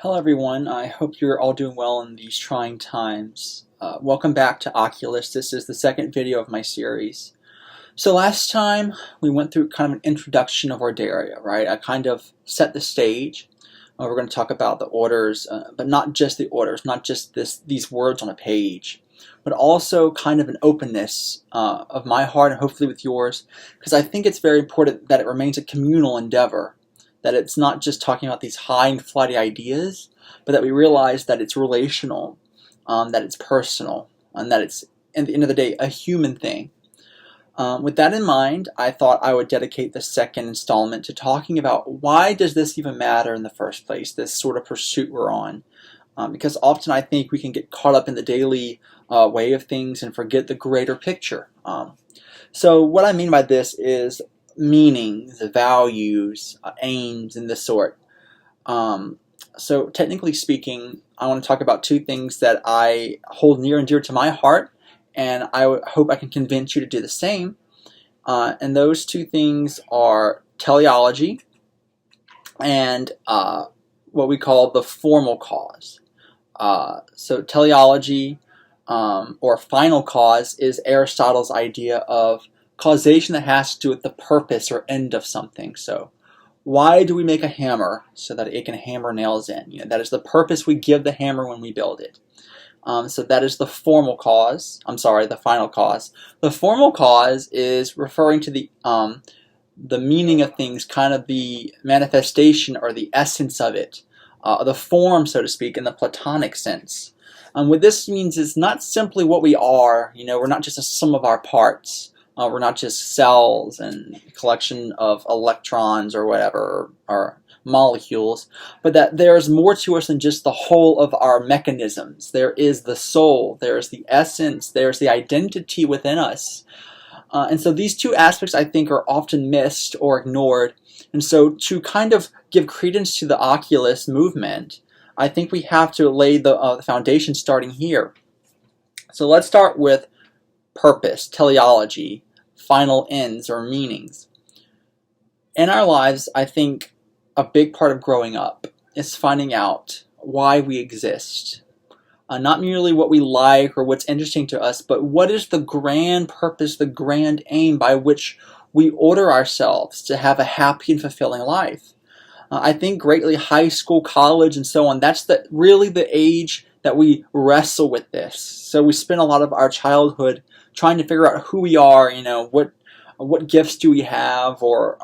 Hello everyone, I hope you're all doing well in these trying times. Welcome back to Oculus. This is the second video of my series. So last time we went through kind of an introduction of Ordaria, right? I kind of set the stage. We're going to talk about the orders, but not just the orders, not just these words on a page, but also kind of an openness of my heart and hopefully with yours, because I think it's very important that it remains a communal endeavor. That it's not just talking about these high and flighty ideas, but that we realize that it's relational, that it's personal, and that it's, at the end of the day, a human thing. With that in mind, I thought I would dedicate the second installment to talking about why does this even matter in the first place, this sort of pursuit we're on. Because often I think we can get caught up in the daily way of things and forget the greater picture. So what I mean by this is meanings, values, aims, and this sort. So technically speaking, I want to talk about two things that I hold near and dear to my heart, and I hope I can convince you to do the same. And those two things are teleology and what we call the formal cause. So teleology or final cause is Aristotle's idea of causation that has to do with the purpose or end of something. So why do we make a hammer? So that it can hammer nails in. That is the purpose we give the hammer when we build it. So that is the formal cause. I'm sorry, the final cause. The formal cause is referring to the meaning of things, kind of the manifestation or the essence of it, the form, so to speak, in the Platonic sense. What this means is not simply what we are. We're not just a sum of our parts. We're not just cells and a collection of electrons or whatever, or molecules, but that there's more to us than just the whole of our mechanisms. There is the soul, there's the essence, there's the identity within us. And so these two aspects, I think, are often missed or ignored. And so to kind of give credence to the Oculus movement, I think we have to lay the foundation starting here. So let's start with purpose, teleology, final ends or meanings. In our lives, I think a big part of growing up is finding out why we exist. Not merely what we like or what's interesting to us, but what is the grand purpose, the grand aim by which we order ourselves to have a happy and fulfilling life. I think greatly high school, college, and so on, that's really the age that we wrestle with this. So we spend a lot of our childhood trying to figure out who we are, what gifts do we have, or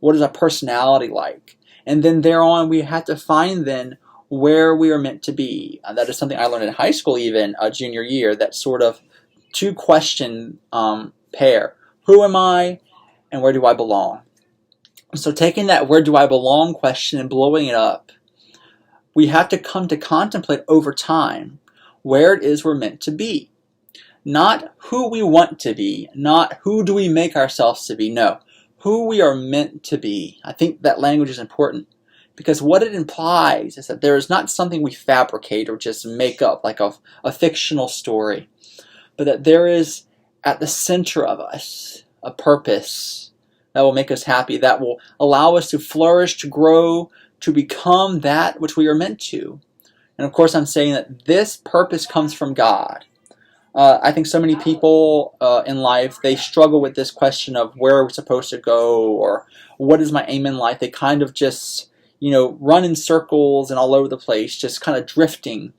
what is our personality like. And then thereon we have to find then where we are meant to be. That is something I learned in high school, even junior year, that sort of two-question pair. Who am I and where do I belong? So taking that where do I belong question and blowing it up, we have to come to contemplate over time where it is we're meant to be. Not who we want to be, not who do we make ourselves to be, no. Who we are meant to be. I think that language is important because what it implies is that there is not something we fabricate or just make up like a fictional story, but that there is at the center of us a purpose that will make us happy, that will allow us to flourish, to grow, to become that which we are meant to. And of course I'm saying that this purpose comes from God. I think so many people in life, they struggle with this question of where we're supposed to go or what is my aim in life. They kind of just, run in circles and all over the place, just kind of drifting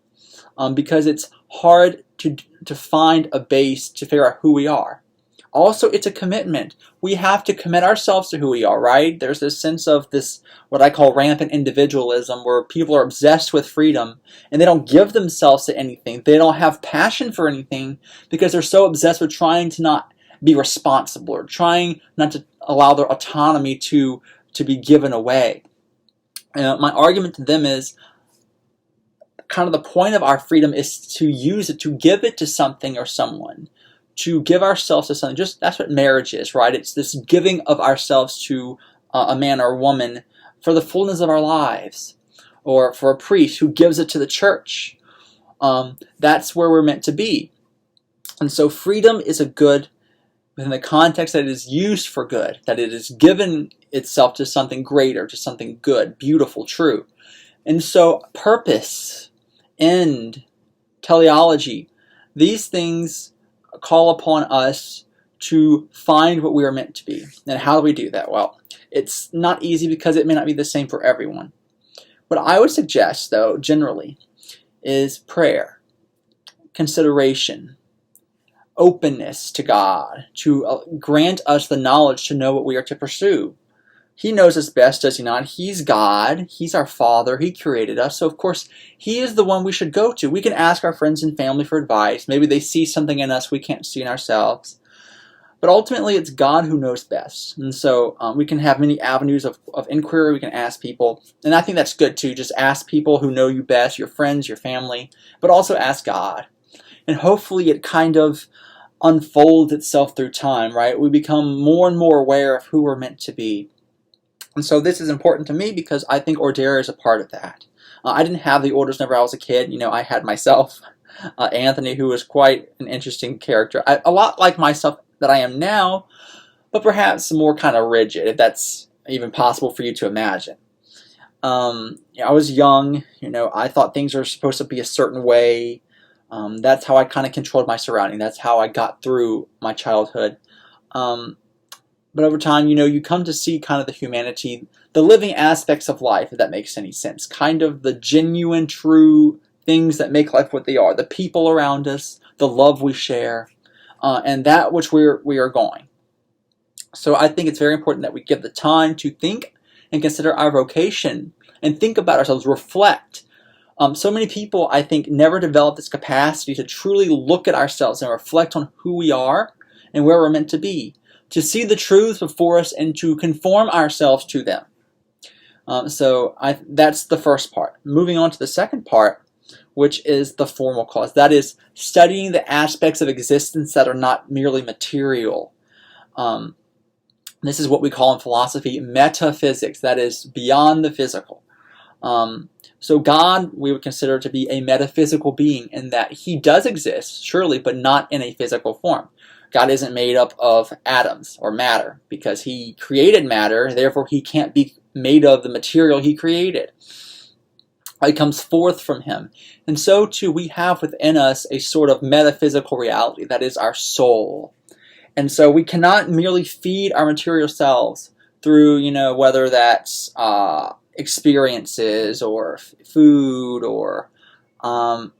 because it's hard to find a base to figure out who we are. Also, it's a commitment. We have to commit ourselves to who we are, right? There's this sense of this, what I call rampant individualism, where people are obsessed with freedom and they don't give themselves to anything. They don't have passion for anything because they're so obsessed with trying to not be responsible or trying not to allow their autonomy to be given away. My argument to them is kind of the point of our freedom is to use it, to give it to something or someone. To give ourselves to something, that's what marriage is, right? It's this giving of ourselves to a man or a woman for the fullness of our lives, or for a priest who gives it to the church. That's where we're meant to be. And so freedom is a good within the context that it is used for good, that it is given itself to something greater, to something good, beautiful, true. And so purpose, end, teleology, these things call upon us to find what we are meant to be. And how do we do that? Well, it's not easy because it may not be the same for everyone. What I would suggest, though, generally, is prayer, consideration, openness to God, to grant us the knowledge to know what we are to pursue. He knows us best, does he not? He's God. He's our Father. He created us. So, of course, he is the one we should go to. We can ask our friends and family for advice. Maybe they see something in us we can't see in ourselves. But ultimately, it's God who knows best. And so we can have many avenues of inquiry. We can ask people. And I think that's good, too. Just ask people who know you best, your friends, your family. But also ask God. And hopefully it kind of unfolds itself through time, right? We become more and more aware of who we're meant to be. And so this is important to me because I think order is a part of that. I didn't have the orders whenever I was a kid. I had myself, Anthony, who was quite an interesting character. A lot like myself that I am now, but perhaps more kind of rigid, if that's even possible for you to imagine. I was young. I thought things were supposed to be a certain way. That's how I kind of controlled my surroundings. That's how I got through my childhood. But over time, you come to see kind of the humanity, the living aspects of life, if that makes any sense. Kind of the genuine, true things that make life what they are. The people around us, the love we share, and that which we are going. So I think it's very important that we give the time to think and consider our vocation and think about ourselves, reflect. So many people, I think, never develop this capacity to truly look at ourselves and reflect on who we are and where we're meant to be, to see the truths before us and to conform ourselves to them. That's the first part. Moving on to the second part, which is the formal cause. That is studying the aspects of existence that are not merely material. This is what we call in philosophy metaphysics, that is beyond the physical. So God, we would consider to be a metaphysical being in that he does exist, surely, but not in a physical form. God isn't made up of atoms or matter because he created matter, therefore he can't be made of the material he created. It comes forth from him. And so too we have within us a sort of metaphysical reality that is our soul. And so we cannot merely feed our material selves through, whether that's experiences or food or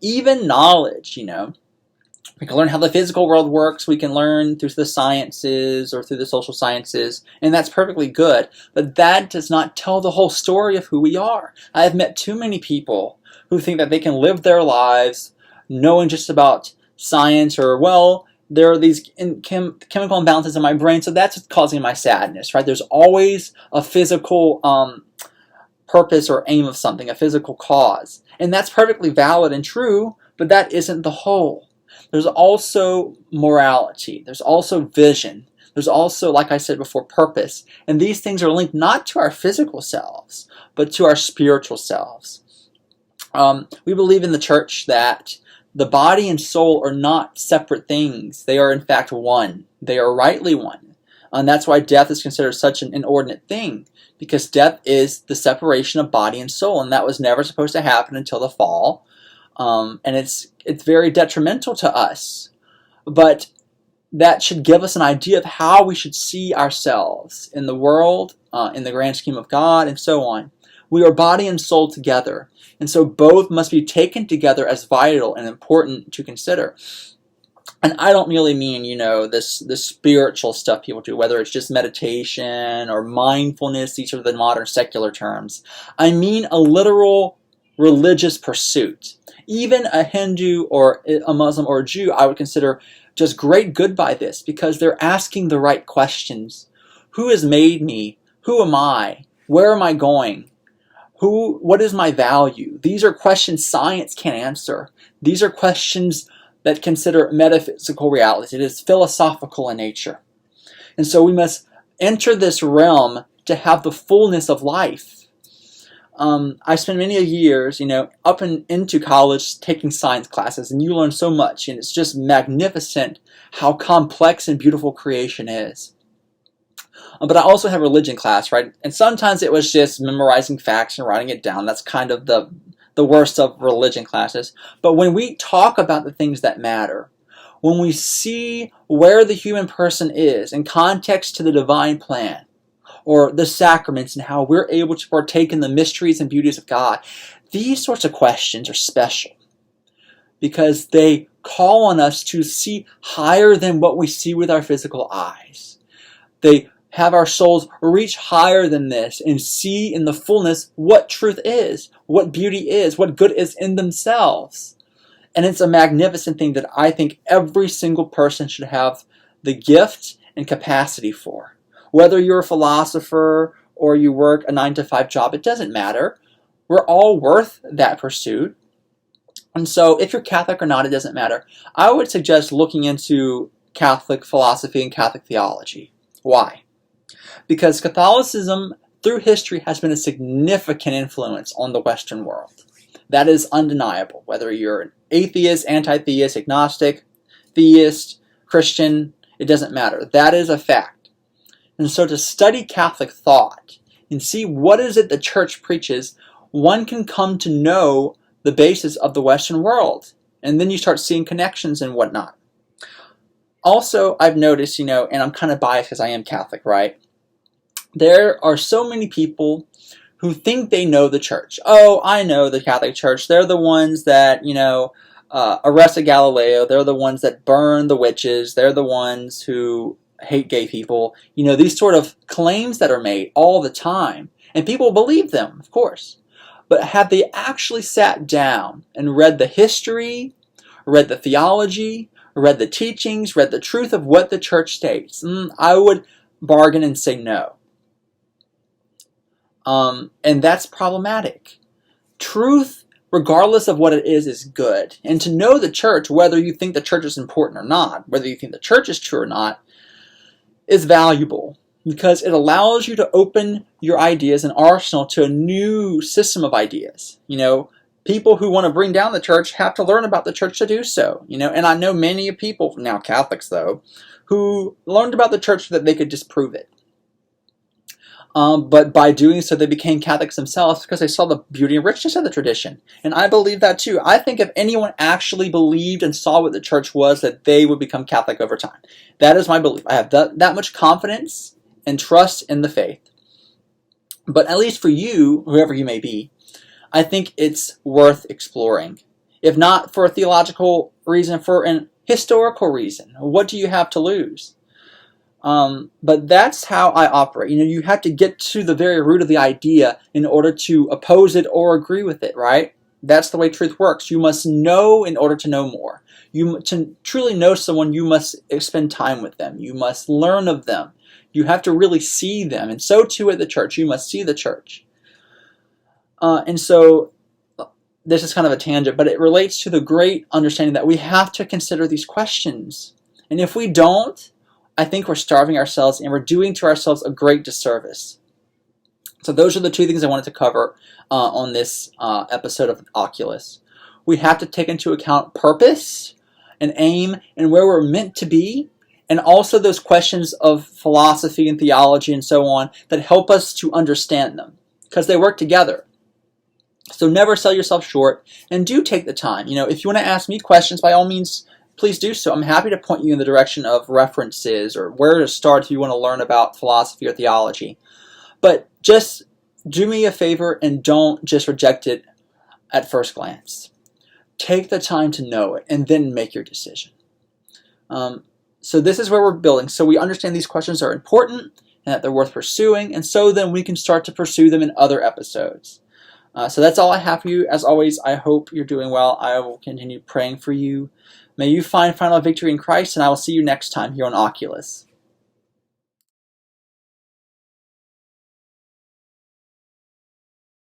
even knowledge, We can learn how the physical world works. We can learn through the sciences or through the social sciences, and that's perfectly good. But that does not tell the whole story of who we are. I have met too many people who think that they can live their lives knowing just about science or, well, there are these chemical imbalances in my brain, so that's what's causing my sadness, right? There's always a physical purpose or aim of something, a physical cause. And that's perfectly valid and true, but that isn't the whole. There's also morality. There's also vision. There's also, like I said before, purpose. And these things are linked not to our physical selves, but to our spiritual selves. We believe in the church that the body and soul are not separate things. They are in fact one. They are rightly one. And that's why death is considered such an inordinate thing, because death is the separation of body and soul, and that was never supposed to happen until the fall. And it's very detrimental to us. But that should give us an idea of how we should see ourselves in the world, in the grand scheme of God, and so on. We are body and soul together, and so both must be taken together as vital and important to consider. And I don't merely mean, this spiritual stuff people do, whether it's just meditation or mindfulness. These are the modern secular terms. I mean a literal religious pursuit. Even a Hindu or a Muslim or a Jew, I would consider just great good by this because they're asking the right questions. Who has made me? Who am I? Where am I going? What is my value? These are questions science can't answer. These are questions that consider metaphysical reality. It is philosophical in nature. And so we must enter this realm to have the fullness of life. I spent many years, up and into college taking science classes, and you learn so much, and it's just magnificent how complex and beautiful creation is. But I also had religion class, right? And sometimes it was just memorizing facts and writing it down. That's kind of the worst of religion classes. But when we talk about the things that matter, when we see where the human person is in context to the divine plan, or the sacraments and how we're able to partake in the mysteries and beauties of God, these sorts of questions are special because they call on us to see higher than what we see with our physical eyes. They have our souls reach higher than this and see in the fullness what truth is, what beauty is, what good is in themselves. And it's a magnificent thing that I think every single person should have the gift and capacity for. Whether you're a philosopher or you work a 9-to-5 job, it doesn't matter. We're all worth that pursuit. And so if you're Catholic or not, it doesn't matter. I would suggest looking into Catholic philosophy and Catholic theology. Why? Because Catholicism, through history, has been a significant influence on the Western world. That is undeniable. Whether you're an atheist, anti-theist, agnostic, theist, Christian, it doesn't matter. That is a fact. And so to study Catholic thought and see what is it the Church preaches, one can come to know the basis of the Western world. And then you start seeing connections and whatnot. Also, I've noticed, and I'm kind of biased because I am Catholic, right? There are so many people who think they know the Church. Oh, I know the Catholic Church. They're the ones that, arrested Galileo. They're the ones that burned the witches. They're the ones who hate gay people. These sort of claims that are made all the time. And people believe them, of course. But have they actually sat down and read the history, read the theology, read the teachings, read the truth of what the Church states? I would bargain and say no. And that's problematic. Truth, regardless of what it is good. And to know the Church, whether you think the Church is important or not, whether you think the Church is true or not, is valuable because it allows you to open your ideas and arsenal to a new system of ideas. People who want to bring down the Church have to learn about the Church to do so. And I know many people, now Catholics though, who learned about the Church so that they could disprove it. But by doing so, they became Catholics themselves because they saw the beauty and richness of the tradition. And I believe that too. I think if anyone actually believed and saw what the Church was, that they would become Catholic over time. That is my belief. I have that much confidence and trust in the faith. But at least for you, whoever you may be, I think it's worth exploring. If not for a theological reason, for an historical reason. What do you have to lose? But that's how I operate. You have to get to the very root of the idea in order to oppose it or agree with it, right? That's the way truth works. You must know in order to know more. To truly know someone, you must spend time with them. You must learn of them. You have to really see them. And so too at the Church. You must see the Church. And so this is kind of a tangent, but it relates to the great understanding that we have to consider these questions. And if we don't, I think we're starving ourselves and we're doing to ourselves a great disservice. So those are the two things I wanted to cover on this episode of Oculus. We have to take into account purpose and aim and where we're meant to be, and also those questions of philosophy and theology and so on that help us to understand them, because they work together. So never sell yourself short, and do take the time. If you want to ask me questions, by all means, please do so. I'm happy to point you in the direction of references or where to start if you want to learn about philosophy or theology. But just do me a favor and don't just reject it at first glance. Take the time to know it and then make your decision. So this is where we're building. So we understand these questions are important and that they're worth pursuing, and so then we can start to pursue them in other episodes. So that's all I have for you. As always, I hope you're doing well. I will continue praying for you. May you find final victory in Christ, and I will see you next time here on Oculus.